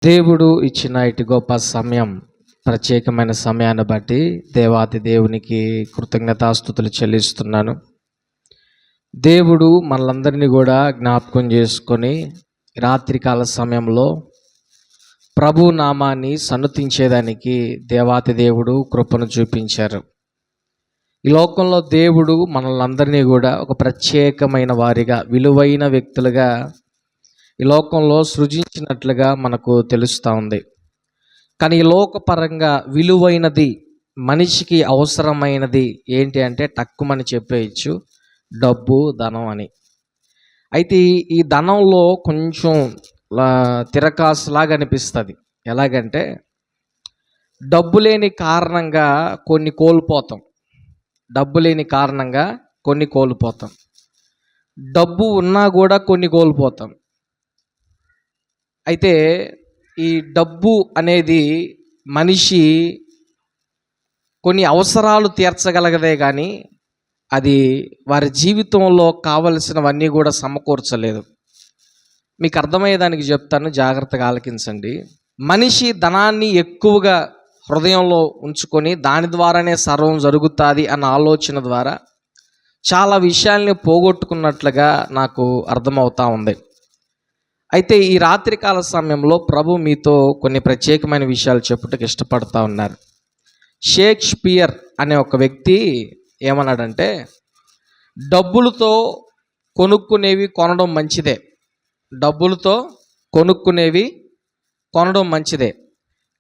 దేవుడు ఇచ్చిన ఇటు గొప్ప సమయం, ప్రత్యేకమైన సమయాన్ని బట్టి దేవాతి దేవునికి కృతజ్ఞతాస్తుతులు చెల్లిస్తున్నాను. దేవుడు మనలందరినీ కూడా జ్ఞాపకం చేసుకొని రాత్రికాల సమయంలో ప్రభు నామాన్ని సన్నుతించేదానికి దేవాతి దేవుడు కృపను చూపించారు. ఈ లోకంలో దేవుడు మనలందరినీ కూడా ఒక ప్రత్యేకమైన వారిగా, విలువైన వ్యక్తులుగా ఈ లోకంలో సృజించినట్లుగా మనకు తెలుస్తూ ఉంది. కానీ ఈ లోకపరంగా విలువైనది, మనిషికి అవసరమైనది ఏంటి అంటే తక్కువని చెప్పేయచ్చు, డబ్బు, ధనం అని. అయితే ఈ ధనంలో కొంచెం తిరకాసులాగా అనిపిస్తుంది. ఎలాగంటే డబ్బు లేని కారణంగా కొన్ని కోల్పోతాం, డబ్బు లేని కారణంగా కొన్ని కోల్పోతాం, డబ్బు ఉన్నా కూడా కొన్ని కోల్పోతాం. అయితే ఈ డబ్బు అనేది మనిషి కొన్ని అవసరాలు తీర్చగలగదే కానీ అది వారి జీవితంలో కావలసినవన్నీ కూడా సమకూర్చలేదు. మీకు అర్థమయ్యేదానికి చెప్తాను, జాగ్రత్తగా ఆలకించండి. మనిషి ధనాన్ని ఎక్కువగా హృదయంలో ఉంచుకొని దాని ద్వారానే సర్వం జరుగుతుంది అన్న ఆలోచన ద్వారా చాలా విషయాల్ని పోగొట్టుకున్నట్లుగా నాకు అర్థమవుతా ఉంది. అయితే ఈ రాత్రికాల సమయంలో ప్రభు మీతో కొన్ని ప్రత్యేకమైన విషయాలు చెప్పుటకు ఇష్టపడతా ఉన్నారు. షేక్స్పియర్ అనే ఒక వ్యక్తి ఏమన్నాడంటే, డబ్బులతో కొనుక్కునేవి కొనడం మంచిదే, డబ్బులతో కొనుక్కునేవి కొనడం మంచిదే,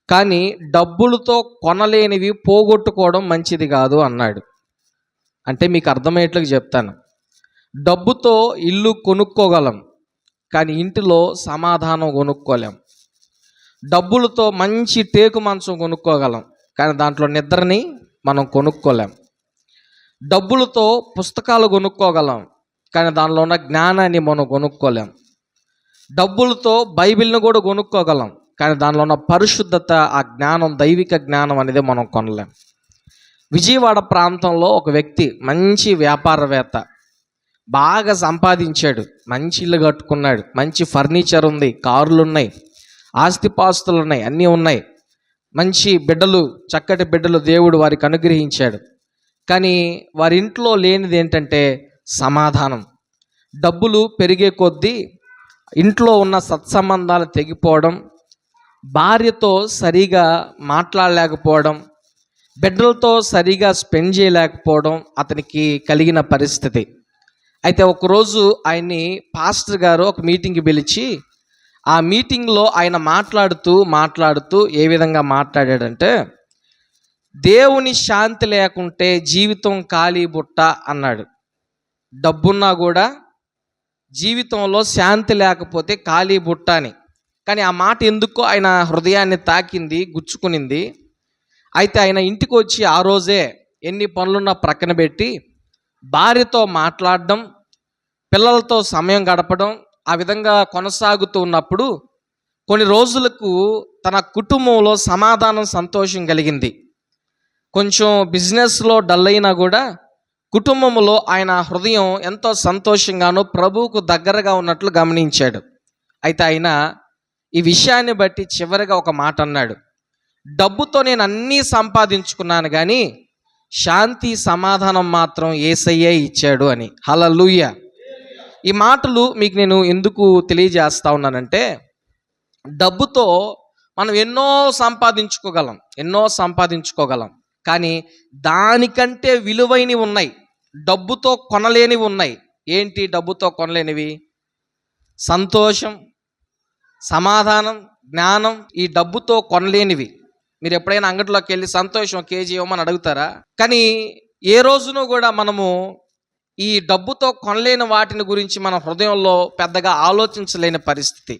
కానీ డబ్బులతో కొనలేనివి పోగొట్టుకోవడం మంచిది కాదు అన్నాడు. అంటే మీకు అర్థమయ్యేట్లుగా చెప్తాను. డబ్బుతో ఇల్లు కొనుక్కోగలం, కానీ ఇంటిలో సమాధానం కొనుక్కోలేం. డబ్బులతో మంచి టేకు మంచం కొనుక్కోగలం, కానీ దాంట్లో నిద్రని మనం కొనుక్కోలేం. డబ్బులతో పుస్తకాలు కొనుక్కోగలం, కానీ దానిలో ఉన్న జ్ఞానాన్ని మనం కొనుక్కోలేం. డబ్బులతో బైబిల్ని కూడా కొనుక్కోగలం, కానీ దానిలో ఉన్న పరిశుద్ధత, ఆ జ్ఞానం, దైవిక జ్ఞానం అనేది మనం కొనలేం. విజయవాడ ప్రాంతంలో ఒక వ్యక్తి, మంచి వ్యాపారవేత్త, బాగా సంపాదించాడు, మంచి ఇల్లు కట్టుకున్నాడు, మంచి ఫర్నిచర్ ఉంది, కార్లు ఉన్నాయి, ఆస్తిపాస్తులు ఉన్నాయి, అన్నీ ఉన్నాయి, మంచి బిడ్డలు, చక్కటి బిడ్డలు దేవుడు వారికి అనుగ్రహించాడు. కానీ వారి ఇంట్లో లేనిది ఏంటంటే సమాధానం. డబ్బులు పెరిగే కొద్దీ ఇంట్లో ఉన్న సత్సంబంధాలు తెగిపోవడం, భార్యతో సరిగా మాట్లాడలేకపోవడం, బిడ్డలతో సరిగా స్పెండ్ చేయలేకపోవడం అతనికి కలిగిన పరిస్థితి. అయితే ఒకరోజు ఆయన్ని పాస్టర్ గారు ఒక మీటింగ్కి పిలిచి, ఆ మీటింగ్లో ఆయన మాట్లాడుతూ ఏ విధంగా మాట్లాడాడంటే, దేవుని శాంతి లేకుంటే జీవితం ఖాళీ బుట్ట అన్నాడు. డబ్బున్నా కూడా జీవితంలో శాంతి లేకపోతే ఖాళీ బుట్ట అని. కానీ ఆ మాట ఎందుకో ఆయన హృదయాన్ని తాకింది, గుచ్చుకునింది. అయితే ఆయన ఇంటికి వచ్చి ఆ రోజే ఎన్ని పనులున్నా ప్రక్కన పెట్టి భార్యతో మాట్లాడడం, పిల్లలతో సమయం గడపడం, ఆ విధంగా కొనసాగుతూ ఉన్నప్పుడు కొన్ని రోజులకు తన కుటుంబంలో సమాధానం, సంతోషం కలిగింది. కొంచెం బిజినెస్లో డల్ అయినా కూడా కుటుంబంలో ఆయన హృదయం ఎంతో సంతోషంగానూ ప్రభువుకు దగ్గరగా ఉన్నట్లు గమనించాడు. అయితే ఆయన ఈ విషయాన్ని బట్టి చివరిగా ఒక మాట అన్నాడు, డబ్బుతో నేను అన్నీ సంపాదించుకున్నాను కానీ శాంతి, సమాధానం మాత్రం యేసయ్యే ఇచ్చాడు అని. హల్లెలూయా. ఈ మాటలు మీకు నేను ఎందుకు తెలియజేస్తా ఉన్నానంటే, డబ్బుతో మనం ఎన్నో సంపాదించుకోగలం, కానీ దానికంటే విలువైనవి ఉన్నాయి, డబ్బుతో కొనలేనివి ఉన్నాయి. ఏంటి డబ్బుతో కొనలేనివి? సంతోషం, సమాధానం, జ్ఞానం. ఈ డబ్బుతో కొనలేనివి. మీరు ఎప్పుడైనా అంగడిలోకి వెళ్ళి సంతోషం కేజీ ఇవ్వమని అడుగుతారా? కానీ ఏ రోజునూ కూడా మనము ఈ డబ్బుతో కొనలేని వాటిని గురించి మన హృదయంలో పెద్దగా ఆలోచించలేని పరిస్థితి.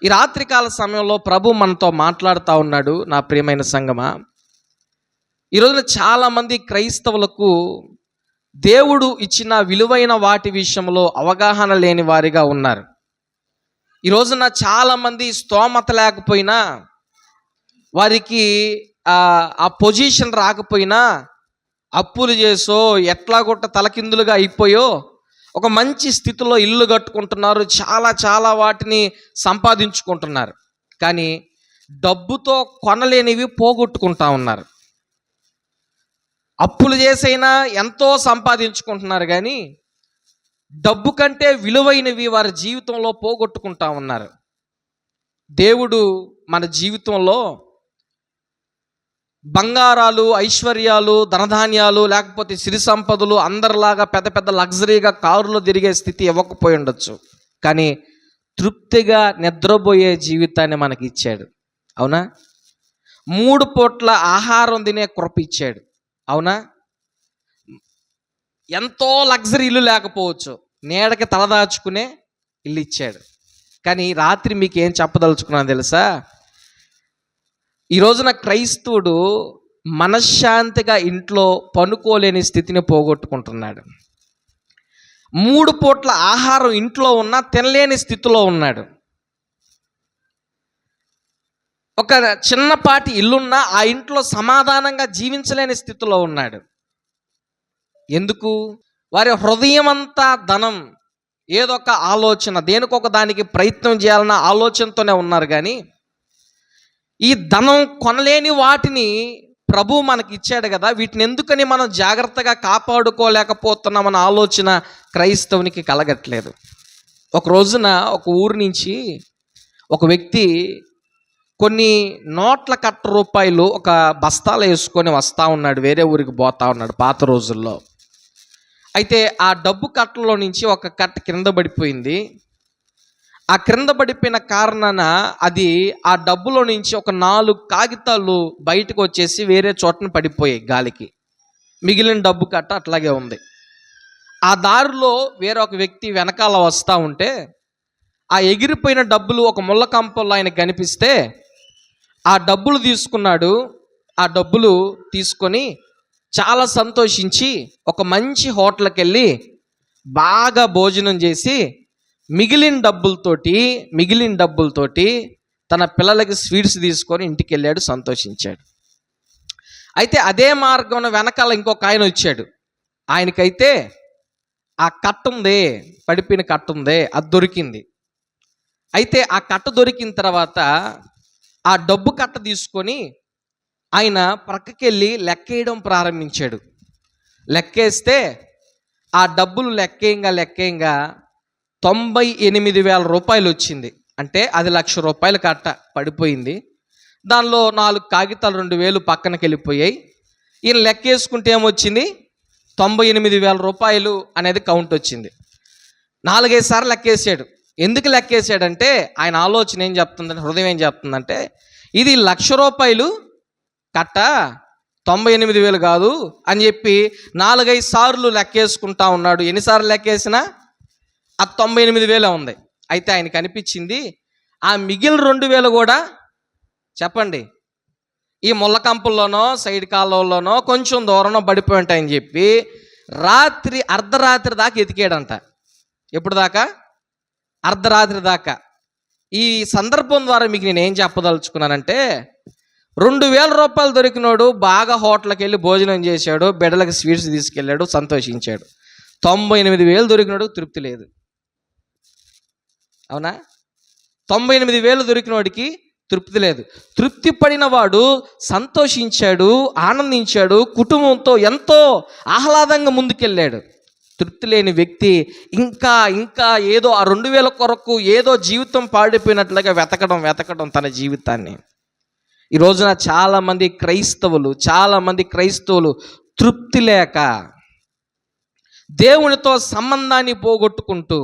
ఈ రాత్రికాల సమయంలో ప్రభు మనతో మాట్లాడుతూ ఉన్నాడు. నా ప్రియమైన సంగమా, ఈరోజున చాలామంది క్రైస్తవులకు దేవుడు ఇచ్చిన విలువైన వాటి విషయంలో అవగాహన లేని వారిగా ఉన్నారు. ఈ రోజున చాలామంది స్తోమత లేకపోయినా, వారికి ఆ పొజిషన్ రాకపోయినా, అప్పులు చేసో ఎట్లా కొట్ట తలకిందులుగా అయిపోయో ఒక మంచి స్థితిలో ఇల్లు కట్టుకుంటున్నారు, చాలా వాటిని సంపాదించుకుంటున్నారు. కానీ డబ్బుతో కొనలేనివి పోగొట్టుకుంటా ఉన్నారు. అప్పులు చేసైనా ఎంతో సంపాదించుకుంటున్నారు, కానీ డబ్బు కంటే విలువైనవి వారి జీవితంలో పోగొట్టుకుంటా ఉన్నారు. దేవుడు మన జీవితంలో బంగారాలు, ఐశ్వర్యాలు, ధనధాన్యాలు, లేకపోతే సిరి సంపదలు అందరిలాగా పెద్ద పెద్ద లగ్జరీగా కారులో తిరిగే స్థితి ఇవ్వకపోయి ఉండొచ్చు, కానీ తృప్తిగా నిద్రపోయే జీవితాన్ని మనకి ఇచ్చాడు. అవునా? 3 పూట్ల ఆహారం తినే కృప ఇచ్చాడు. అవునా? ఎంతో లగ్జరీ ఇల్లు లేకపోవచ్చు, నీడకి తలదాచుకునే ఇల్లు ఇచ్చాడు. కానీ రాత్రి మీకు ఏం చెప్పదలుచుకున్నాను తెలుసా? ఈ రోజున క్రైస్తవుడు మనశ్శాంతిగా ఇంట్లో పనుకోలేని స్థితిని పోగొట్టుకుంటున్నాడు. 3 పూట్ల ఆహారం ఇంట్లో ఉన్నా తినలేని స్థితిలో ఉన్నాడు. ఒక చిన్నపాటి ఇల్లున్నా ఆ ఇంట్లో సమాధానంగా జీవించలేని స్థితిలో ఉన్నాడు. ఎందుకు? వారి హృదయం అంతా ధనం, ఏదో ఒక ఆలోచన, దేనికొక దానికి ప్రయత్నం చేయాలన్న ఆలోచనతోనే ఉన్నారు. కానీ ఈ ధనం కొనలేని వాటిని ప్రభు మనకి ఇచ్చాడు కదా, వీటిని ఎందుకని మనం జాగ్రత్తగా కాపాడుకోలేకపోతున్నామన్న ఆలోచన క్రైస్తవునికి కలగట్లేదు. ఒక రోజున ఒక ఊరు నుంచి ఒక వ్యక్తి కొన్ని నోట్ల కట్ట రూపాయలు ఒక బస్తాలు వేసుకొని వస్తూ ఉన్నాడు, వేరే ఊరికి పోతా ఉన్నాడు పాత రోజుల్లో. అయితే ఆ డబ్బు కట్టలో నుంచి ఒక కట్ట కింద పడిపోయింది. ఆ క్రింద పడిపోయిన కారణాన అది ఆ డబ్బులో నుంచి ఒక 4 కాగితాలు బయటకు వచ్చేసి వేరే చోటన పడిపోయాయి గాలికి. మిగిలిన డబ్బు కట్ట అట్లాగే ఉంది. ఆ దారిలో వేరొక వ్యక్తి వెనకాల వస్తూ ఉంటే ఆ ఎగిరిపోయిన డబ్బులు ఒక ముళ్ళ కంపంలో ఆయనకు కనిపిస్తే ఆ డబ్బులు తీసుకున్నాడు. ఆ డబ్బులు తీసుకొని చాలా సంతోషించి ఒక మంచి హోటల్కి వెళ్ళి బాగా భోజనం చేసి మిగిలిన డబ్బులతోటి తన పిల్లలకి స్వీట్స్ తీసుకొని ఇంటికి వెళ్ళాడు, సంతోషించాడు. అయితే అదే మార్గం వెనకాల ఇంకొక ఆయన వచ్చాడు. ఆయనకైతే ఆ కట్ట ఉంది, పడిపోయిన కట్ట ఉంది, అది దొరికింది. అయితే ఆ కట్ట దొరికిన తర్వాత ఆ డబ్బు కట్ట తీసుకొని ఆయన ప్రక్కకెళ్ళి లెక్కేయడం ప్రారంభించాడు. లెక్కేస్తే ఆ డబ్బులు లెక్కేయంగా 98,000 రూపాయలు వచ్చింది. అంటే అది ₹1,00,000 కట్ట పడిపోయింది. దానిలో 4 కాగితాలు 2,000 పక్కనకి వెళ్ళిపోయాయి. ఈయన లెక్కేసుకుంటే ఏమొచ్చింది? 98,000 రూపాయలు అనేది కౌంట్ వచ్చింది. 4-5 సార్లు లెక్కేసాడు. ఎందుకు లెక్కేసాడంటే ఆయన ఆలోచన ఏం చెప్తుందంటే, హృదయం ఏం చెప్తుందంటే, ఇది ₹1,00,000 కట్ట, 98,000 కాదు అని చెప్పి 4-5 సార్లు లెక్కేసుకుంటా ఉన్నాడు. ఎన్నిసార్లు లెక్కేసినా ఆ 98,000 ఉంది. అయితే ఆయనకు అనిపించింది ఆ మిగిలిన 2,000 కూడా చెప్పండి ఈ ముళ్ళకంపుల్లోనో సైడ్ కాలువల్లోనో కొంచెం దూరంలో పడిపోయి ఉంటాయని చెప్పి అర్ధరాత్రి దాకా ఎతికాడంట. ఎప్పుడు దాకా? అర్ధరాత్రి దాకా. ఈ సందర్భం ద్వారా మీకు నేను ఏం చెప్పదలుచుకున్నానంటే, 2,000 రూపాయలు దొరికినోడు బాగా హోటల్కి వెళ్ళి భోజనం చేశాడు, బిడ్డలకు స్వీట్స్ తీసుకెళ్ళాడు, సంతోషించాడు. 98,000 దొరికినోడు తృప్తి లేదు. అవునా? 98,000 దొరికినోడికి తృప్తి లేదు. తృప్తి పడిన వాడు సంతోషించాడు, ఆనందించాడు, కుటుంబంతో ఎంతో ఆహ్లాదంగా ముందుకెళ్ళాడు. తృప్తి లేని వ్యక్తి ఇంకా ఏదో ఆ 2,000 కొరకు ఏదో జీవితం పాడిపోయినట్లుగా వెతకడం తన జీవితాన్ని. ఈ రోజున చాలామంది క్రైస్తవులు తృప్తి లేక దేవునితో సంబంధాన్ని పోగొట్టుకుంటూ,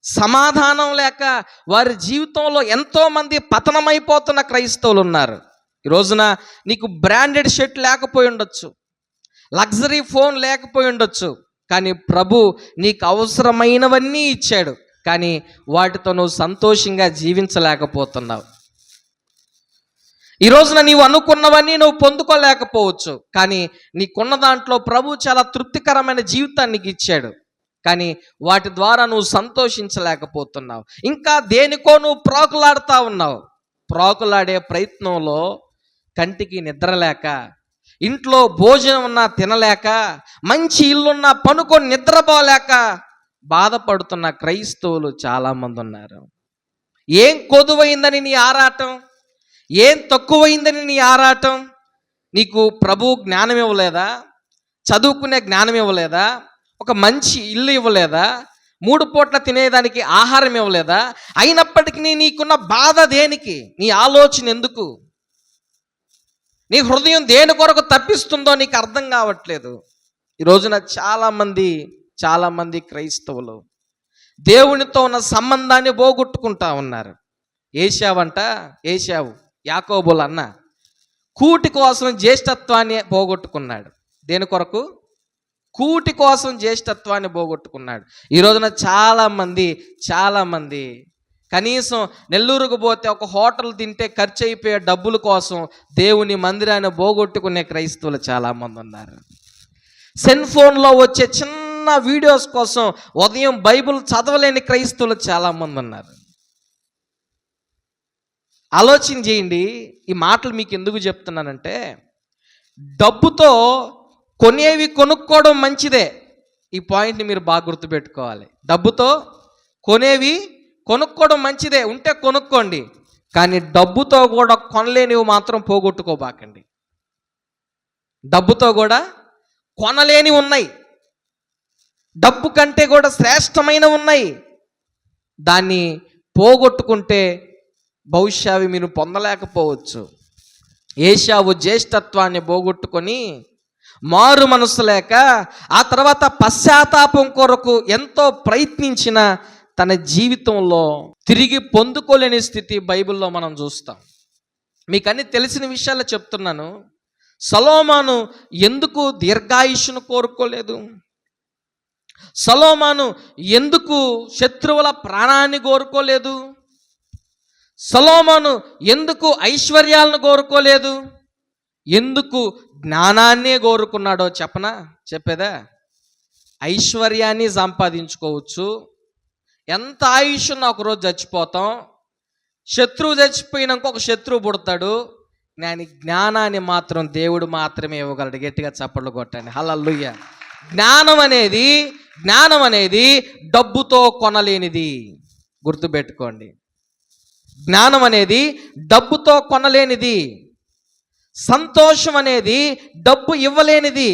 సమాధానం లేక వారి జీవితంలో ఎంతోమంది పతనమైపోతున్న క్రైస్తవులు ఉన్నారు. ఈ రోజున నీకు బ్రాండెడ్ షర్ట్ లేకపోయి ఉండొచ్చు, లగ్జరీ ఫోన్ లేకపోయి ఉండొచ్చు, కానీ ప్రభు నీకు అవసరమైనవన్నీ ఇచ్చాడు. కానీ వాటితో నువ్వు సంతోషంగా జీవించలేకపోతున్నావు. ఈ రోజున నీవు అనుకున్నవన్నీ నువ్వు పొందుకోలేకపోవచ్చు, కానీ నీకున్న దాంట్లో ప్రభు చాలా తృప్తికరమైన జీవితాన్ని నీకు ఇచ్చాడు. కానీ వాటి ద్వారా నువ్వు సంతోషించలేకపోతున్నావు. ఇంకా దేనికో నువ్వు ప్రాకులాడుతూ ఉన్నావు. ప్రాకులాడే ప్రయత్నంలో కంటికి నిద్ర లేక, ఇంట్లో భోజనం ఉన్నా తినలేక, మంచి ఇల్లున్నా పనుకొని నిద్రపోలేక బాధపడుతున్న క్రైస్తవులు చాలామంది ఉన్నారు. ఏం కొదువైందని నీ ఆరాటం, ఏం తక్కువైందని నీ ఆరాటం? నీకు ప్రభు జ్ఞానం ఇవ్వలేదా? చదువుకునే జ్ఞానం ఇవ్వలేదా? ఒక మంచి ఇల్లు ఇవ్వలేదా? 3 పూట్ల తినేదానికి ఆహారం ఇవ్వలేదా? అయినప్పటికీ నీకున్న బాధ దేనికి? నీ ఆలోచన ఎందుకు? నీ హృదయం దేని కొరకు తప్పిస్తుందో నీకు అర్థం కావట్లేదు. ఈ రోజున చాలామంది క్రైస్తవులు దేవునితో ఉన్న సంబంధాన్ని పోగొట్టుకుంటా ఉన్నారు. ఏశావు యాకోబుల అన్న కూటి కోసం జ్యేష్ఠత్వాన్ని పోగొట్టుకున్నాడు. దేని కొరకు? కూటి కోసం జ్యేష్ఠత్వాన్ని పోగొట్టుకున్నాడు. ఈ రోజున చాలామంది కనీసం నెల్లూరుకు పోతే ఒక హోటల్ తింటే ఖర్చు అయిపోయే డబ్బుల కోసం దేవుని మందిరాన్ని పోగొట్టుకునే క్రైస్తవులు చాలామంది ఉన్నారు. సెల్ ఫోన్లో వచ్చే చిన్న వీడియోస్ కోసం ఉదయం బైబిల్ చదవలేని క్రైస్తవులు చాలామంది ఉన్నారు. ఆలోచన చేయండి. ఈ మాటలు మీకు ఎందుకు చెప్తున్నానంటే, డబ్బుతో కొనేవి కొనుక్కోవడం మంచిదే. ఈ పాయింట్ని మీరు బాగా గుర్తుపెట్టుకోవాలి. డబ్బుతో కొనేవి కొనుక్కోవడం మంచిదే, ఉంటే కొనుక్కోండి. కానీ డబ్బుతో కూడా కొనలేనివి మాత్రం పోగొట్టుకోబాకండి. డబ్బుతో కూడా కొనలేని ఉన్నాయి, డబ్బు కంటే కూడా శ్రేష్టమైన ఉన్నాయి. దాన్ని పోగొట్టుకుంటే బహుశా అవి మీరు పొందలేకపోవచ్చు. ఏశావు జ్యేష్ఠత్వాన్ని పోగొట్టుకొని మారు మనసు లేక ఆ తర్వాత పశ్చాత్తాపం కొరకు ఎంతో ప్రయత్నించిన తన జీవితంలో తిరిగి పొందుకోలేని స్థితి బైబిల్లో మనం చూస్తాం. మీకు అన్ని తెలిసిన విషయాలు చెప్తున్నాను. సొలొమోను ఎందుకు దీర్ఘాయుష్ను కోరుకోలేదు? సొలొమోను ఎందుకు శత్రువుల ప్రాణాన్ని కోరుకోలేదు? సొలొమోను ఎందుకు ఐశ్వర్యాలను కోరుకోలేదు? ఎందుకు జ్ఞానాన్నే కోరుకున్నాడో చెప్పేదా? ఐశ్వర్యాన్ని సంపాదించుకోవచ్చు, ఎంత ఆయుష్ ఉన్నా ఒకరోజు చచ్చిపోతాం. శత్రువు చచ్చిపోయినాక ఒక శత్రువు పుడతాడు. జ్ఞానాన్ని మాత్రం దేవుడు మాత్రమే ఇవ్వగలడు. గట్టిగా చప్పట్లు కొట్టండి, హల్లెలూయా. జ్ఞానం అనేది డబ్బుతో కొనలేనిది. గుర్తుపెట్టుకోండి, జ్ఞానం అనేది డబ్బుతో కొనలేనిది. సంతోషం అనేది డబ్బు ఇవ్వలేనిది.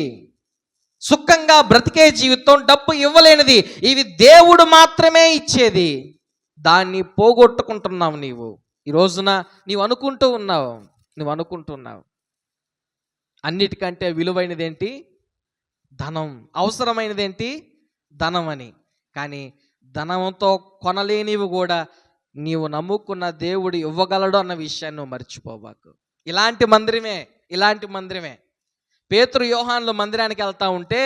సుఖంగా బ్రతికే జీవితం డబ్బు ఇవ్వలేనిది. ఇవి దేవుడు మాత్రమే ఇచ్చేది. దాన్ని పోగొట్టుకుంటున్నావు నీవు. ఈ రోజున నీవు అనుకుంటూ ఉన్నావు అన్నిటికంటే విలువైనది ఏంటి? ధనం. అవసరమైనది ఏంటి? ధనం అని. కానీ ధనంతో కొనలేనివి కూడా నీవు నమ్ముకున్న దేవుడు ఇవ్వగలడు అన్న విషయాన్ని నువ్వు మర్చిపోబాకు. ఇలాంటి మందిరమే పేతురు యోహానులు మందిరానికి వెళ్తా ఉంటే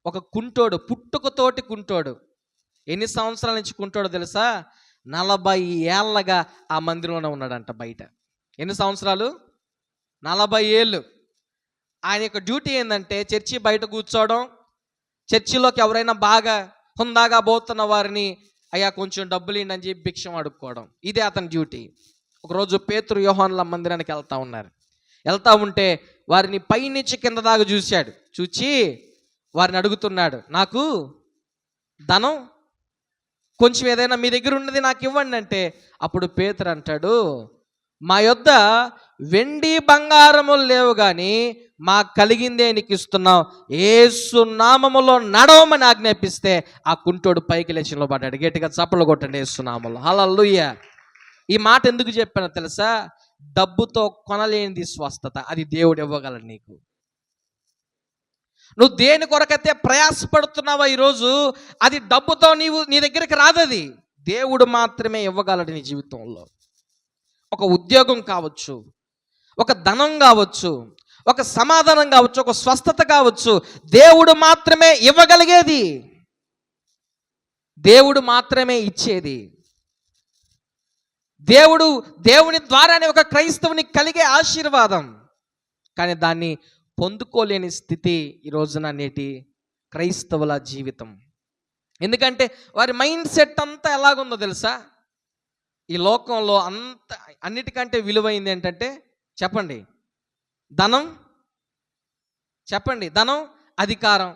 ఒక కుంటోడు, పుట్టుకతోటి కుంటోడు, ఎన్ని సంవత్సరాల నుంచి కుంటోడు తెలుసా? 40 ఏళ్ళగా ఆ మందిరంలోనే ఉన్నాడంట బయట. ఎన్ని సంవత్సరాలు? 40 ఏళ్ళు. ఆయన యొక్క డ్యూటీ ఏంటంటే చర్చి బయట కూర్చోవడం, చర్చిలోకి ఎవరైనా బాగా హుందాగా పోతున్న వారిని అయ్యా కొంచెం డబ్బులు ఇవ్వండి అని చెప్పి భిక్షం అడుక్కోవడం. ఇదే అతని డ్యూటీ. ఒకరోజు పేతురు యోహానుల మందిరానికి వెళ్తా ఉంటే వారిని పైనుంచి కింద దాకా చూచి వారిని అడుగుతున్నాడు, నాకు ధనం కొంచెం ఏదైనా మీ దగ్గర ఉన్నది నాకు ఇవ్వండి అంటే, అప్పుడు పేతురు అంటాడు, మా యొద్ద వెండి బంగారములు లేవు కానీ మాకు కలిగిందే నీకు ఇస్తున్నాం, యేసు నామములో నడవమని ఆజ్ఞాపిస్తే ఆ కుంటోడు పైకి లేచి నిలబడ్డాడు. గట్టిగా చప్పలు కొట్టండి, యేసు నామములో, హల్లెలూయా. ఈ మాట ఎందుకు చెప్పానో తెలుసా? డబ్బుతో కొనలేనిది స్వస్థత. అది దేవుడు ఇవ్వగలడు నీకు. నువ్వు దేని కొరకైతే ప్రయాసపడుతున్నావో ఈరోజు, అది డబ్బుతో నీ దగ్గరికి రాదది. దేవుడు మాత్రమే ఇవ్వగలడు నీ జీవితంలో. ఒక ఉద్యోగం కావచ్చు, ఒక ధనం కావచ్చు, ఒక సమాధానం కావచ్చు, ఒక స్వస్థత కావచ్చు, దేవుడు మాత్రమే ఇవ్వగలిగేది, దేవుడు మాత్రమే ఇచ్చేది. దేవుని ద్వారానే ఒక క్రైస్తవునికి కలిగే ఆశీర్వాదం. కానీ దాన్ని పొందుకోలేని స్థితి ఈ రోజున నేటి క్రైస్తవుల జీవితం. ఎందుకంటే వారి మైండ్ సెట్ అంతా ఎలాగుందో తెలుసా? ఈ లోకంలో అన్నిటికంటే విలువైంది ఏంటంటే చెప్పండి? ధనం. అధికారం.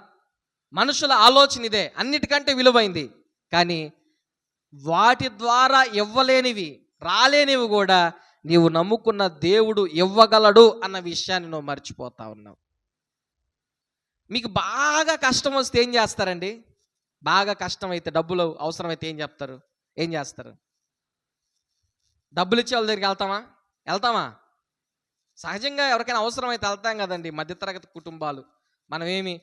మనుషుల ఆలోచన ఇదే అన్నిటికంటే విలువైంది. కానీ వాటి ద్వారా ఇవ్వలేనివి, రాలేనివి కూడా నీవు నమ్ముకున్న దేవుడు ఇవ్వగలడు అన్న విషయాన్ని నువ్వు మర్చిపోతా ఉన్నావు. మీకు బాగా కష్టం వస్తే ఏం చేస్తారండి? బాగా కష్టమైతే, డబ్బులు అవసరమైతే ఏం చేస్తారు? డబ్బులు ఇచ్చే వాళ్ళ దగ్గరికి వెళ్తామా? సహజంగా ఎవరికైనా అవసరమైతే వెళ్తాం కదండి. మధ్యతరగతి కుటుంబాలు, మనమేమి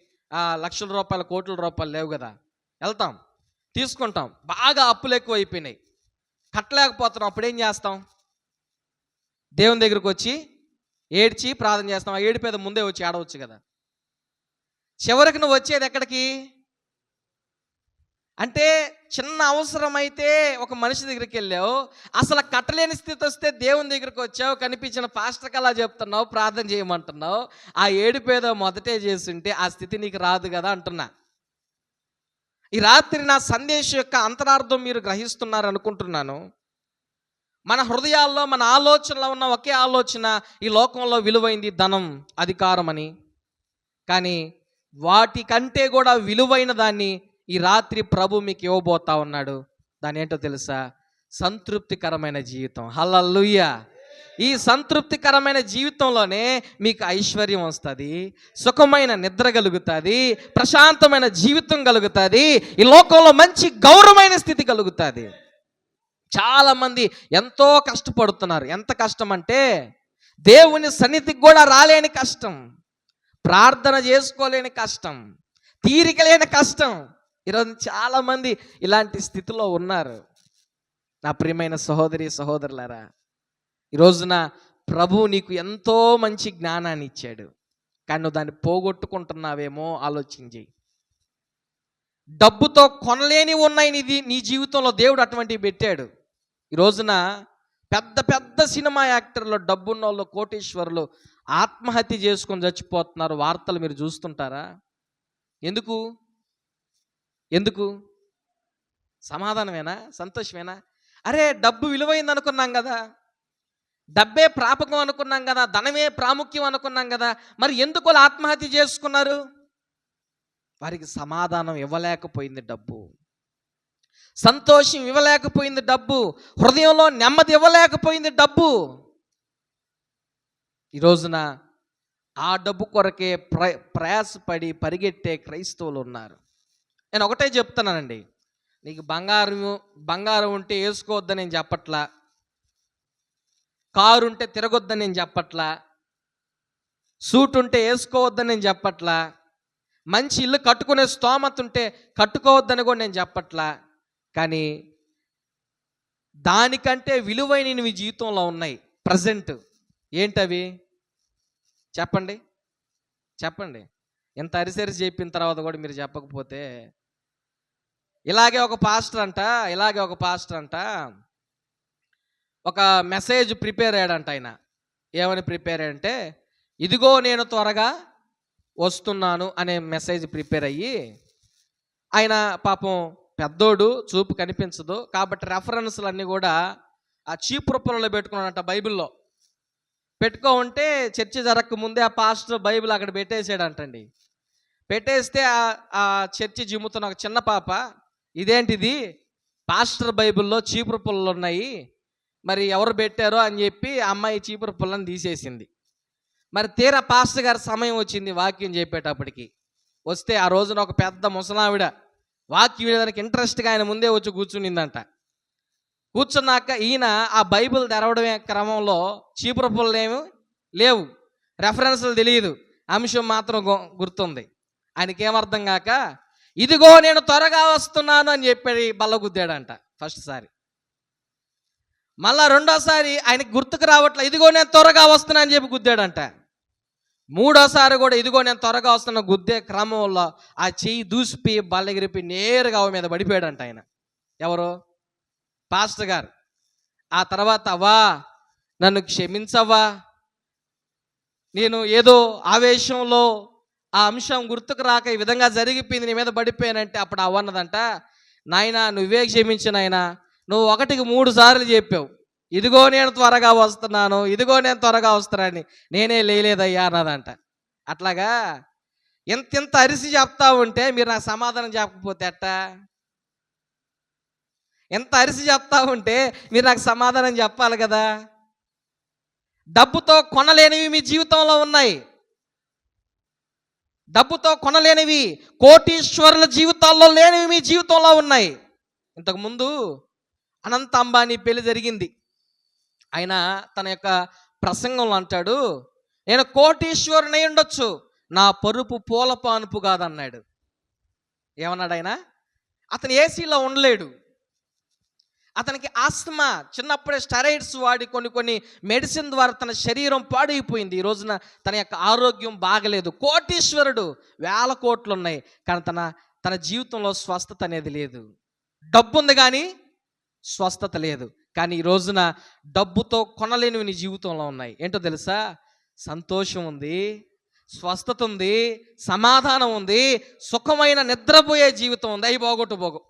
లక్షల రూపాయలు, కోట్ల రూపాయలు లేవు కదా, వెళ్తాం, తీసుకుంటాం. బాగా అప్పులు ఎక్కువ అయిపోయినాయి, కట్టలేకపోతున్నాం. అప్పుడు ఏం చేస్తాం? దేవుని దగ్గరికి వచ్చి ఏడ్చి ప్రార్థన చేస్తాం. ఆ ఏడిపేద ముందే వచ్చి ఆడవచ్చు కదా. చివరికి నువ్వు వచ్చేది ఎక్కడికి అంటే, చిన్న అవసరమైతే ఒక మనిషి దగ్గరికి వెళ్ళావు, అసలు కట్టలేని స్థితి వస్తే దేవుని దగ్గరికి వచ్చావు, కనిపించిన పాస్టర్కి అలా చెప్తున్నావు, ప్రార్థన చేయమంటున్నావు. ఆ ఏడుపేదో మొదటే చేస్తుంటే ఆ స్థితి నీకు రాదు కదా అంటున్నా. ఈ రాత్రి నా సందేశం యొక్క అంతరార్థం మీరు గ్రహిస్తున్నారు అనుకుంటున్నాను. మన హృదయాల్లో, మన ఆలోచనలో ఉన్న ఒకే ఆలోచన, ఈ లోకంలో విలువైంది ధనం, అధికారం అని. కానీ వాటికంటే కూడా విలువైన దాన్ని ఈ రాత్రి ప్రభు మీకు ఇవ్వబోతా ఉన్నాడు. దాని ఏంటో తెలుసా? సంతృప్తికరమైన జీవితం. హల్లెలూయా! ఈ సంతృప్తికరమైన జీవితంలోనే మీకు ఐశ్వర్యం వస్తుంది, సుఖమైన నిద్ర కలుగుతుంది, ప్రశాంతమైన జీవితం కలుగుతుంది, ఈ లోకంలో మంచి గౌరవమైన స్థితి కలుగుతుంది. చాలామంది ఎంతో కష్టపడుతున్నారు. ఎంత కష్టం అంటే, దేవుని సన్నిధికి కూడా రాలేని కష్టం, ప్రార్థన చేసుకోలేని కష్టం, తీరిక లేని కష్టం. ఈరోజు చాలామంది ఇలాంటి స్థితిలో ఉన్నారు. నా ప్రియమైన సహోదరి సహోదరులారా, ఈరోజున ప్రభు నీకు ఎంతో మంచి జ్ఞానాన్ని ఇచ్చాడు, కానీ నువ్వు దాన్ని పోగొట్టుకుంటున్నావేమో ఆలోచించి. డబ్బుతో కొనలేని ఉన్నాయి నీ జీవితంలో, దేవుడు అటువంటివి పెట్టాడు. ఈ రోజున పెద్ద పెద్ద సినిమా యాక్టర్లు, డబ్బున్న వాళ్ళు, కోటీశ్వరులు ఆత్మహత్య చేసుకొని చచ్చిపోతున్నారు. వార్తలు మీరు చూస్తుంటారా? ఎందుకు? సమాధానమేనా? సంతోషమేనా? అరే, డబ్బు విలువైంది అనుకున్నాం కదా, డబ్బే ప్రాపకం అనుకున్నాం కదా, ధనమే ప్రాముఖ్యం అనుకున్నాం కదా, మరి ఎందుకు వాళ్ళు ఆత్మహత్య చేసుకున్నారు? వారికి సమాధానం ఇవ్వలేకపోయింది డబ్బు, సంతోషం ఇవ్వలేకపోయింది డబ్బు, హృదయంలో నెమ్మది ఇవ్వలేకపోయింది డబ్బు. ఈ రోజున ఆ డబ్బు కొరకే ప్రయాసపడి పరిగెట్టే క్రైస్తవులు ఉన్నారు. నేను ఒకటే చెప్తున్నానండి, నీకు బంగారం ఉంటే వేసుకోవద్దని నేను చెప్పట్లా, కారు ఉంటే తిరగొద్దని నేను చెప్పట్లా, సూట్ ఉంటే వేసుకోవద్దని నేను చెప్పట్లా, మంచి ఇల్లు కట్టుకునే స్తోమత ఉంటే కట్టుకోవద్దని కూడా నేను చెప్పట్లా. కానీ దానికంటే విలువైనవి జీవితంలో ఉన్నాయి ప్రజెంట్. ఏంటవి? చెప్పండి. ఇంత అరిసరిసి చెప్పిన తర్వాత కూడా మీరు చెప్పకపోతే, ఇలాగే ఒక పాస్టర్ అంట ఒక మెసేజ్ ప్రిపేర్ అయ్యాడంట. ఆయన ఏమని ప్రిపేర్ అయ్యాడంటే, ఇదిగో నేను త్వరగా వస్తున్నాను అనే మెసేజ్ ప్రిపేర్ అయ్యి, ఆయన పాపం పెద్దోడు, చూపు కనిపించదు కాబట్టి రెఫరెన్స్లు అన్నీ కూడా ఆ చీపురుపులలో పెట్టుకున్నాడంట. బైబిల్లో ఉంటే చర్చి జరగక ముందే ఆ పాస్టర్ బైబిల్ అక్కడ పెట్టేసాడంటండి. పెట్టేస్తే ఆ చర్చి జిమ్ముతున్న ఒక చిన్న పాప, ఇదేంటిది, పాస్టర్ బైబిల్లో చీపురు పుల్లలు ఉన్నాయి, మరి ఎవరు పెట్టారో అని చెప్పి అమ్మాయి చీపురు పుల్లని తీసేసింది. మరి తీరా పాస్టర్ గారి సమయం వచ్చింది వాక్యం చెప్పేటప్పటికి. వస్తే ఆ రోజున ఒక పెద్ద ముసలావిడ వాక్యం వినడానికి ఇంట్రెస్ట్గా ఆయన ముందే వచ్చి కూర్చునిందంట. కూర్చున్నాక ఈయన ఆ బైబిల్ తెరవడమే క్రమంలో చీపురు పుల్లలేమీ లేవు, రెఫరెన్స్లు తెలియదు, అంశం మాత్రం గుర్తుంది. ఆయనకేమర్థం కాక, ఇదిగో నేను త్వరగా వస్తున్నాను అని చెప్పి బల్లగుద్దాడంట ఫస్ట్ సారి. మళ్ళా రెండోసారి ఆయనకి గుర్తుకు రావట్లే, ఇదిగో నేను త్వరగా వస్తున్నా అని చెప్పి గుద్దాడంట. మూడోసారి కూడా ఇదిగో నేను త్వరగా వస్తున్న గుద్దే క్రమంలో ఆ చెయ్యి దూసిపోయి బల్లెగిరిపి నేరుగా ఆమె మీద పడిపోయాడంట ఆయన. ఎవరు? పాస్టర్ గారు. ఆ తర్వాత, అవ్వా నన్ను క్షమించవ్వా, నేను ఏదో ఆవేశంలో ఆ అంశం గుర్తుకు రాక ఈ విధంగా జరిగిపోయింది, నీ మీద పడిపోయానంటే అప్పుడు అవ్వన్నదంట, నాయనా నువ్వే క్షమించు నాయనా, నువ్వు 1కి 3 సార్లు చెప్పావు, ఇదిగో నేను త్వరగా వస్తున్నాను, ఇదిగో నేను త్వరగా వస్తున్నానని, నేనే లేదయ్యా అన్నదంట. అట్లాగా ఇంత అరిసి చెప్తా ఉంటే మీరు నాకు సమాధానం చెప్పకపోతే ఎట్టా? ఎంత అరిసి చెప్తా ఉంటే మీరు నాకు సమాధానం చెప్పాలి కదా. డబ్బుతో కొనలేనివి మీ జీవితంలో ఉన్నాయి. డబ్బుతో కొనలేనివి, కోటీశ్వరుల జీవితాల్లో లేనివి మీ జీవితంలో ఉన్నాయి. ఇంతకుముందు అనంత అంబానీ పెళ్లి జరిగింది. ఆయన తన యొక్క ప్రసంగంలో అంటాడు, నేను కోటీశ్వరుని అయి ఉండొచ్చు, నా పరుపు పూల పానుపు కాదన్నాడు. ఏమన్నాడు ఆయన? అతను ఏసీలో ఉండలేడు. అతనికి ఆస్తమా, చిన్నప్పుడే స్టెరాయిడ్స్ వాడి కొన్ని మెడిసిన్ ద్వారా తన శరీరం పాడైపోయింది. ఈ రోజున తన యొక్క ఆరోగ్యం బాగలేదు. కోటీశ్వరుడు, వేల కోట్లు ఉన్నాయి, కానీ తన జీవితంలో స్వస్థత అనేది లేదు. డబ్బు ఉంది కానీ స్వస్థత లేదు. కానీ ఈ రోజున డబ్బుతో కొనలేనివి నీ జీవితంలో ఉన్నాయి. ఏంటో తెలుసా? సంతోషం ఉంది, స్వస్థత ఉంది, సమాధానం ఉంది, సుఖమైన నిద్రపోయే జీవితం ఉంది. అవి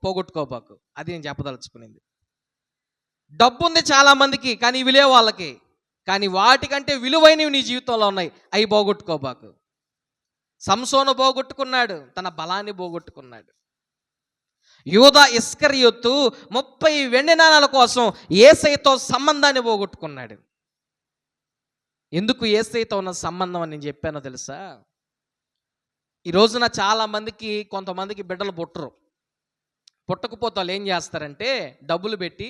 పోగొట్టుకోబాకు. అది నేను చెప్పదలుచుకునేది. డబ్బు ఉంది చాలామందికి, కానీ విలువ వాళ్ళకి. కానీ వాటికంటే విలువైనవి నీ జీవితంలో ఉన్నాయి, అవి పోగొట్టుకోబాకు. సంసోను పోగొట్టుకున్నాడు, తన బలాన్ని పోగొట్టుకున్నాడు. యూదా ఇస్కరియోతు 30 వెండి నాణాల కోసం యేసయ్యతో సంబంధాన్ని పోగొట్టుకున్నాడు. ఎందుకు యేసయ్యతో ఉన్న సంబంధం అని నేను చెప్పానో తెలుసా? ఈ రోజున చాలామందికి, కొంతమందికి బిడ్డలు పుట్టరు. పుట్టకపోతే వాళ్ళు ఏం చేస్తారంటే డబ్బులు పెట్టి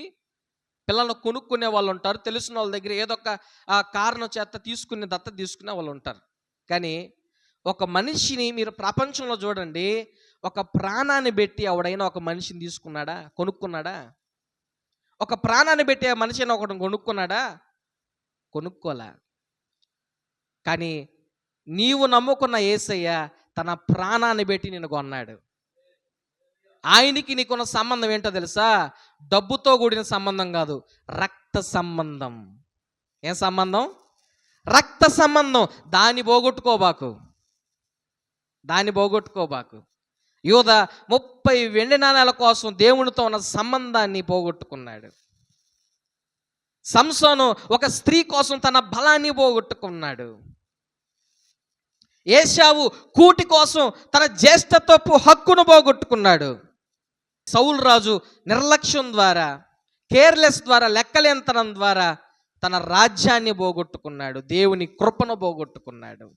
పిల్లలను కొనుక్కునే వాళ్ళు ఉంటారు. తెలిసిన వాళ్ళ దగ్గర ఏదో ఒక కారణం చేత దత్త తీసుకునే వాళ్ళు ఉంటారు. కానీ ఒక మనిషిని మీరు ప్రపంచంలో చూడండి, ఒక ప్రాణాన్ని పెట్టి ఎవడైనా ఒక మనిషిని తీసుకున్నాడా? కొనుక్కున్నాడా? ఒక ప్రాణాన్ని పెట్టి ఆ మనిషిని ఒకటి కొనుక్కున్నాడా? కొనుక్కోలే. కానీ నీవు నమ్ముకున్న యేసయ్య తన ప్రాణాన్ని పెట్టి నిన్ను కొన్నాడు. ఆయనకి నీకున్న సంబంధం ఏంటో తెలుసా? డబ్బుతో కూడిన సంబంధం కాదు, రక్త సంబంధం. ఏం సంబంధం? రక్త సంబంధం. దాన్ని పోగొట్టుకోబాకు. యూదా 30 వెండి నాణాల కోసం దేవునితో ఉన్న సంబంధాన్ని పోగొట్టుకున్నాడు. సంసోను ఒక స్త్రీ కోసం తన బలాన్ని పోగొట్టుకున్నాడు. ఏశావు కూటి కోసం తన జ్యేష్ఠత్వపు హక్కును పోగొట్టుకున్నాడు. సౌలు రాజు నిర్లక్ష్యం ద్వారా, కేర్లెస్ ద్వారా, లెక్కలేంతనం ద్వారా తన రాజ్యాన్ని పోగొట్టుకున్నాడు, దేవుని కృపను పోగొట్టుకున్నాడు.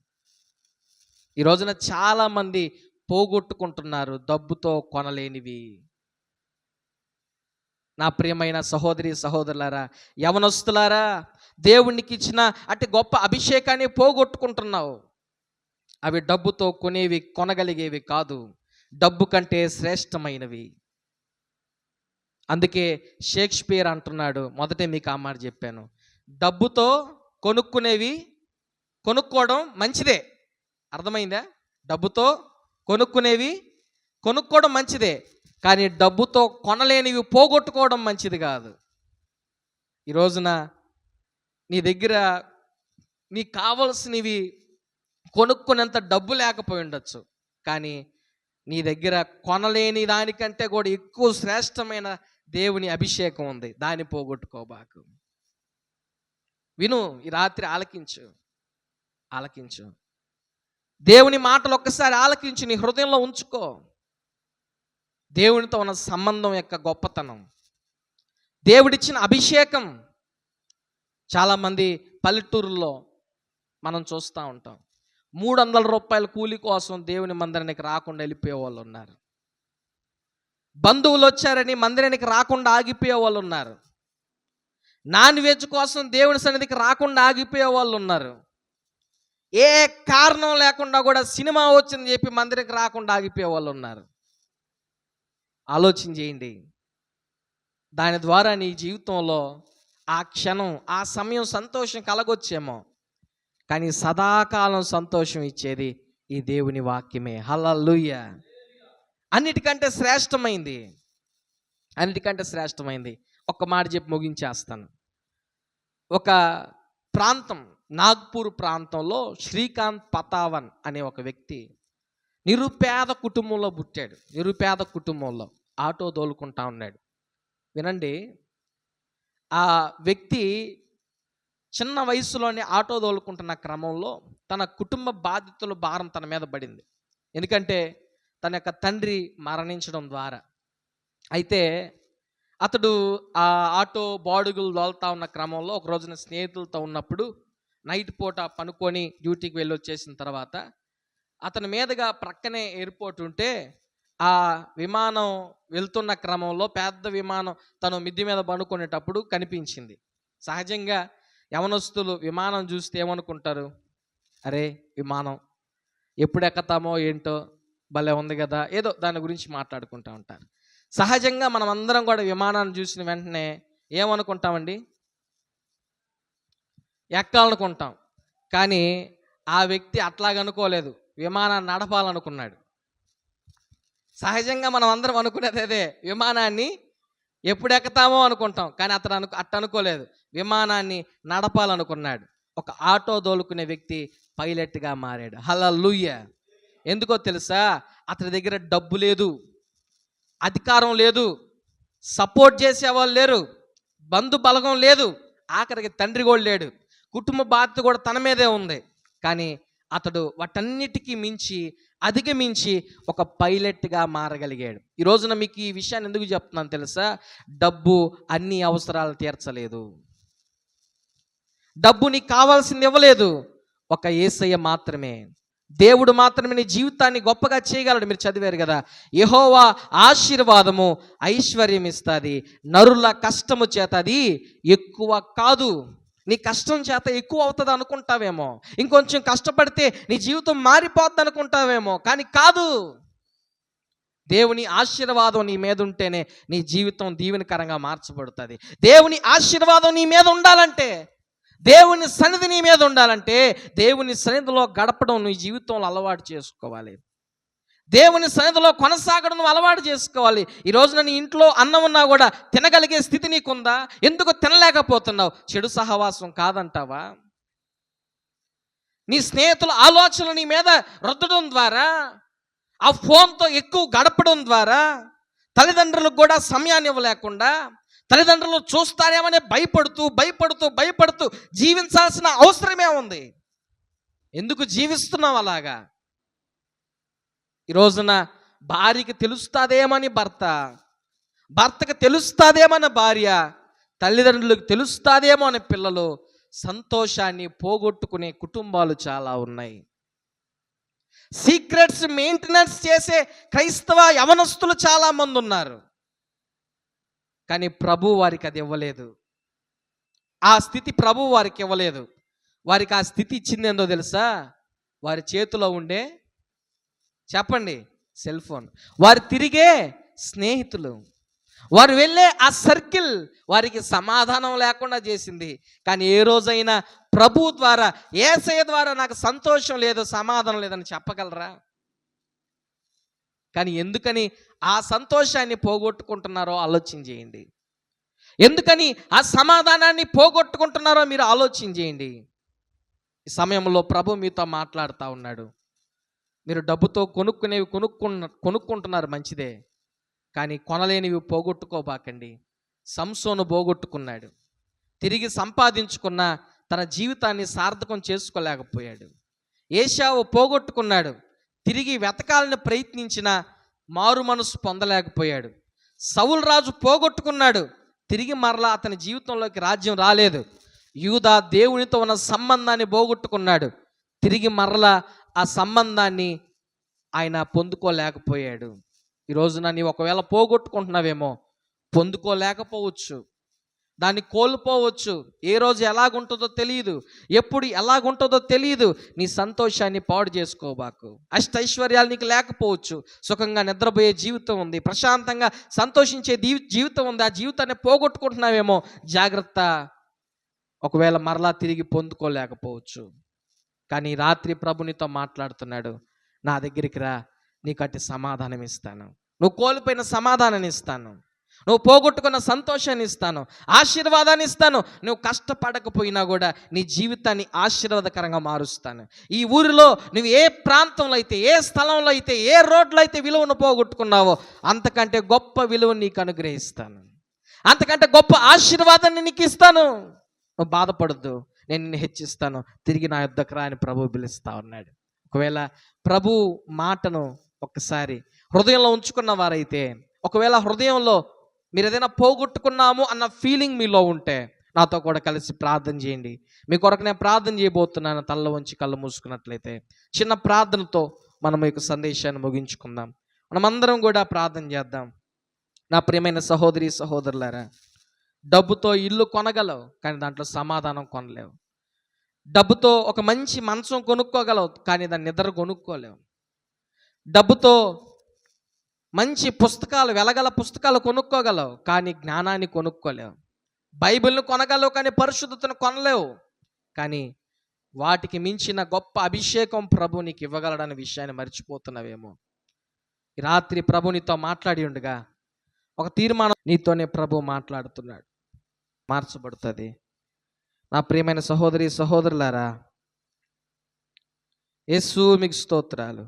ఈ రోజున చాలామంది పోగొట్టుకుంటున్నారు డబ్బుతో కొనలేనివి. నా ప్రియమైన సహోదరి సహోదరులారా, యవనస్తులారా, దేవునికి ఇచ్చిన అతి గొప్ప అభిషేకాన్ని పోగొట్టుకుంటున్నావు. అవి డబ్బుతో కొనేవి, కొనగలిగేవి కాదు, డబ్బు కంటే శ్రేష్టమైనవి. అందుకే షేక్స్పియర్ అంటున్నాడు, మొదటే మీకు ఆ మాట చెప్పాను, డబ్బుతో కొనుక్కునేవి కొనుక్కోవడం మంచిదే. అర్థమైందా? డబ్బుతో కొనుక్కోవడం మంచిదే, కానీ డబ్బుతో కొనలేనివి పోగొట్టుకోవడం మంచిది కాదు. ఈ రోజున నీ దగ్గర నీకు కావలసినవి కొనుక్కునేంత డబ్బు లేకపోయి ఉండొచ్చు, కానీ నీ దగ్గర కొనలేని దానికంటే కూడా ఎక్కువ శ్రేష్టమైన దేవుని అభిషేకం ఉంది. దాన్ని పోగొట్టుకోబాకు. విను, ఈ రాత్రి ఆలకించు. దేవుని మాటలు ఒక్కసారి ఆలకించి నీ హృదయంలో ఉంచుకో. దేవునితో ఉన్న సంబంధం యొక్క గొప్పతనం, దేవుడిచ్చిన అభిషేకం. చాలామంది పల్లెటూరుల్లో మనం చూస్తూ ఉంటాం, 300 రూపాయల కూలి కోసం దేవుని మందిరానికి రాకుండా వెళ్ళిపోయే వాళ్ళు ఉన్నారు. బంధువులు వచ్చారని మందిరానికి రాకుండా ఆగిపోయే వాళ్ళు ఉన్నారు. నాన్ వెజ్ కోసం దేవుని సన్నిధికి రాకుండా ఆగిపోయే వాళ్ళు ఉన్నారు. ఏ కారణం లేకుండా కూడా సినిమా వచ్చిందని చెప్పి మందిరానికి రాకుండా ఆగిపోయే వాళ్ళు ఉన్నారు. ఆలోచన చేయండి. దాని ద్వారా నీ జీవితంలో ఆ క్షణం, ఆ సమయం సంతోషం కలగొచ్చేమో, కానీ సదాకాలం సంతోషం ఇచ్చేది ఈ దేవుని వాక్యమే. హల్లెలూయా. అన్నిటికంటే శ్రేష్టమైంది. ఒక్క మాట చెప్పి ముగించేస్తాను. ఒక ప్రాంతం, నాగ్పూర్ ప్రాంతంలో శ్రీకాంత్ పతావన్ అనే ఒక వ్యక్తి నిరుపేద కుటుంబంలో పుట్టాడు. నిరుపేద కుటుంబంలో ఆటో తోలుకుంటా ఉన్నాడు. వినండి, ఆ వ్యక్తి చిన్న వయసులోనే ఆటో తోలుకుంటున్న క్రమంలో తన కుటుంబ బాధ్యతల భారం తన మీద పడింది. ఎందుకంటే తన యొక్క తండ్రి మరణించడం ద్వారా. అయితే అతడు ఆ ఆటో బాడుగులు దోలుతా ఉన్న క్రమంలో ఒక రోజున స్నేహితులతో ఉన్నప్పుడు నైట్ పూట పనుకొని డ్యూటీకి వెళ్ళి వచ్చేసిన తర్వాత అతని మీదుగా ప్రక్కనే ఎయిర్పోర్ట్ ఉంటే ఆ విమానం వెళ్తున్న క్రమంలో పెద్ద విమానం తను మిద్ది మీద పనుకునేటప్పుడు కనిపించింది. సహజంగా యవనస్తులు విమానం చూస్తే ఏమనుకుంటారు? అరే విమానం ఎప్పుడు ఎక్కుతామో ఏంటో, భలే ఉంది కదా, ఏదో దాని గురించి మాట్లాడుకుంటూ ఉంటారు. సహజంగా మనం అందరం కూడా విమానాన్ని చూసిన వెంటనే ఏమనుకుంటామండి? ఎక్కాలనుకుంటాం. కానీ ఆ వ్యక్తి అట్లాగనుకోలేదు, విమానాన్ని నడపాలనుకున్నాడు. సహజంగా మనం అందరం అనుకునేది అదే, విమానాన్ని ఎప్పుడు ఎక్కుతామో అనుకుంటాం. కానీ అతను అనుకోలేదు, విమానాన్ని నడపాలనుకున్నాడు. ఒక ఆటో దోలుకునే వ్యక్తి పైలట్గా మారాడు. హల్లెలూయా! ఎందుకో తెలుసా? అతని దగ్గర డబ్బు లేదు, అధికారం లేదు, సపోర్ట్ చేసేవాళ్ళు లేరు, బంధు బలగం లేదు, ఆఖరికి తండ్రి కూడా లేడు, కుటుంబ బాధ్యత కూడా తన మీదే ఉంది. కానీ అతడు వాటన్నిటికీ మించి అధిగమించి ఒక పైలట్గా మారగలిగాడు. ఈ రోజున మీకు ఈ విషయాన్ని ఎందుకు చెప్తున్నాను తెలుసా? డబ్బు అన్ని అవసరాలు తీర్చలేదు. డబ్బు నీకు కావాల్సింది ఇవ్వలేదు. ఒక యేసయ్య మాత్రమే, దేవుడు మాత్రమే నీ జీవితాన్ని గొప్పగా చేయగలడు. మీరు చదివారు కదా, యెహోవా ఆశీర్వాదము ఐశ్వర్యం ఇస్తుంది, నరుల కష్టము చేత అది ఎక్కువ కాదు. నీ కష్టం చేత ఎక్కువ అవుతుంది అనుకుంటావేమో, ఇంకొంచెం కష్టపడితే నీ జీవితం మారిపోద్ది అనుకుంటావేమో, కానీ కాదు. దేవుని ఆశీర్వాదం నీ మీద ఉంటేనే నీ జీవితం దీవెనకరంగా మార్చబడుతుంది. దేవుని ఆశీర్వాదం నీ మీద ఉండాలంటే, దేవుని సన్నిధి నీ మీద ఉండాలంటే, దేవుని సన్నిధిలో గడపడం నీ జీవితంలో అలవాటు చేసుకోవాలి. దేవుని సన్నిధిలో కొనసాగడం నువ్వు అలవాటు చేసుకోవాలి. ఈ రోజున నీ ఇంట్లో అన్నం ఉన్నా కూడా తినగలిగే స్థితి నీకుందా? ఎందుకు తినలేకపోతున్నావు? చెడు సహవాసం కాదంటావా? నీ స్నేహితుల ఆలోచనలు నీ మీద రుద్దడం ద్వారా, ఆ ఫోన్తో ఎక్కువ గడపడం ద్వారా, తల్లిదండ్రులకు కూడా సమయాన్ని ఇవ్వలేకుండా, తల్లిదండ్రులు చూస్తారేమని భయపడుతూ జీవించాల్సిన అవసరమే ఉంది. ఎందుకు జీవిస్తున్నావు అలాగా? ఈ రోజున భార్యకి తెలుస్తాదేమని భర్తకి తెలుస్తాదేమని భార్య, తల్లిదండ్రులకు తెలుస్తాదేమో అని పిల్లలు సంతోషాన్ని పోగొట్టుకునే కుటుంబాలు చాలా ఉన్నాయి. సీక్రెట్స్ మెయింటెనెన్స్ చేసే క్రైస్తవ యవనస్తులు చాలామంది ఉన్నారు. కానీ ప్రభు వారికి అది ఇవ్వలేదు. ఆ స్థితి ప్రభు వారికి ఇవ్వలేదు. వారికి ఆ స్థితి ఇచ్చింది ఏందో తెలుసా? వారి చేతిలో ఉండే, చెప్పండి, సెల్ ఫోన్. వారు తిరిగే స్నేహితులు, వారు వెళ్ళే ఆ సర్కిల్ వారికి సమాధానం లేకుండా చేసింది. కానీ ఏ రోజైనా ప్రభు ద్వారా, యేసయ్య ద్వారా నాకు సంతోషం లేదు, సమాధానం లేదని చెప్పగలరా? కానీ ఎందుకని ఆ సంతోషాన్ని పోగొట్టుకుంటున్నారో ఆలోచన చేయండి. ఎందుకని ఆ సమాధానాన్ని పోగొట్టుకుంటున్నారో మీరు ఆలోచన చేయండి. ఈ సమయంలో ప్రభు మీతో మాట్లాడుతూ ఉన్నాడు. మీరు డబ్బుతో కొనుక్కుంటున్నారు మంచిదే, కానీ కొనలేనివి పోగొట్టుకోబాకండి. సంసోను పోగొట్టుకున్నాడు, తిరిగి సంపాదించుకున్న తన జీవితాన్ని సార్థకం చేసుకోలేకపోయాడు. ఏశావు పోగొట్టుకున్నాడు, తిరిగి వెతకాలని ప్రయత్నించిన మారు మనసు పొందలేకపోయాడు. సౌలు రాజు పోగొట్టుకున్నాడు, తిరిగి మరలా అతని జీవితంలోకి రాజ్యం రాలేదు. యూదా దేవునితో ఉన్న సంబంధాన్ని పోగొట్టుకున్నాడు, తిరిగి మరలా ఆ సంబంధాన్ని ఆయన పొందుకోలేకపోయాడు. ఈ రోజున నీవు ఒకవేళ పోగొట్టుకుంటున్నావేమో, పొందుకోలేకపోవచ్చు, దాన్ని కోల్పోవచ్చు. ఏ రోజు ఎలాగుంటుందో తెలియదు, ఎప్పుడు ఎలాగుంటుందో తెలియదు. నీ సంతోషాన్ని పాడు చేసుకోబాకు. అష్టైశ్వర్యాలు నీకు లేకపోవచ్చు, సుఖంగా నిద్రపోయే జీవితం ఉంది, ప్రశాంతంగా సంతోషించే జీవితం ఉంది. ఆ జీవితాన్ని పోగొట్టుకుంటున్నావేమో, జాగ్రత్త. ఒకవేళ మరలా తిరిగి పొందుకోలేకపోవచ్చు. కానీ రాత్రి ప్రభునితో మాట్లాడుతున్నాడు, నా దగ్గరికి రా, నీకు అట్టి సమాధానం ఇస్తాను, నువ్వు కోల్పోయిన సమాధానాన్ని ఇస్తాను, నువ్వు పోగొట్టుకున్న సంతోషాన్ని ఇస్తాను, ఆశీర్వాదాన్ని ఇస్తాను. నువ్వు కష్టపడకపోయినా కూడా నీ జీవితాన్ని ఆశీర్వాదకరంగా మారుస్తాను. ఈ ఊరిలో నువ్వు ఏ ప్రాంతంలో అయితే, ఏ స్థలంలో అయితే, ఏ రోడ్లో అయితే విలువను పోగొట్టుకున్నావో, అంతకంటే గొప్ప విలువను నీకు అనుగ్రహిస్తాను, అంతకంటే గొప్ప ఆశీర్వాదాన్ని నీకు ఇస్తాను. నువ్వు బాధపడద్దు, నేను నిన్ను హెచ్చిస్తాను, తిరిగి నా యొద్దకు రా అని ప్రభు పిలుస్తా ఉన్నాడు. ఒకవేళ ప్రభు మాటను ఒక్కసారి హృదయంలో ఉంచుకున్న వారైతే, ఒకవేళ హృదయంలో మీరు ఏదైనా పోగొట్టుకున్నాము అన్న ఫీలింగ్ మీలో ఉంటే నాతో కూడా కలిసి ప్రార్థన చేయండి. మీ కొరకు నేను ప్రార్థన చేయబోతున్నాను. తల్ల వంచి కళ్ళు మూసుకున్నట్లయితే చిన్న ప్రార్థనతో మనం ఈ యొక్క సందేశాన్ని ముగించుకుందాం. మనమందరం కూడా ప్రార్థన చేద్దాం. నా ప్రియమైన సహోదరి సహోదరులారా, డబ్బుతో ఇల్లు కొనగలవు, కానీ దాంట్లో సమాధానం కొనలేవు. డబ్బుతో ఒక మంచి మంచం కొనుక్కోగలవు, కానీ దాన్ని నిద్ర కొనుక్కోలేవు. డబ్బుతో మంచి పుస్తకాలు, వెలగల పుస్తకాలు కొనుక్కోగలవు, కానీ జ్ఞానాన్ని కొనుక్కోలేవు. బైబిల్ని కొనగలవు, కానీ పరిశుద్ధతను కొనలేవు. కానీ వాటికి మించిన గొప్ప అభిషేకం ప్రభు నీకు ఇవ్వగలడన్న విషయాన్ని మర్చిపోతున్నావేమో. ఈ రాత్రి ప్రభు నీతో మాట్లాడి ఉండగా ఒక తీర్మానం నీతోనే ప్రభు మాట్లాడుతున్నాడు. మార్చబడుతుంది. నా ప్రియమైన సహోదరి సహోదరులారా, యేసు మీకు స్తోత్రాలు.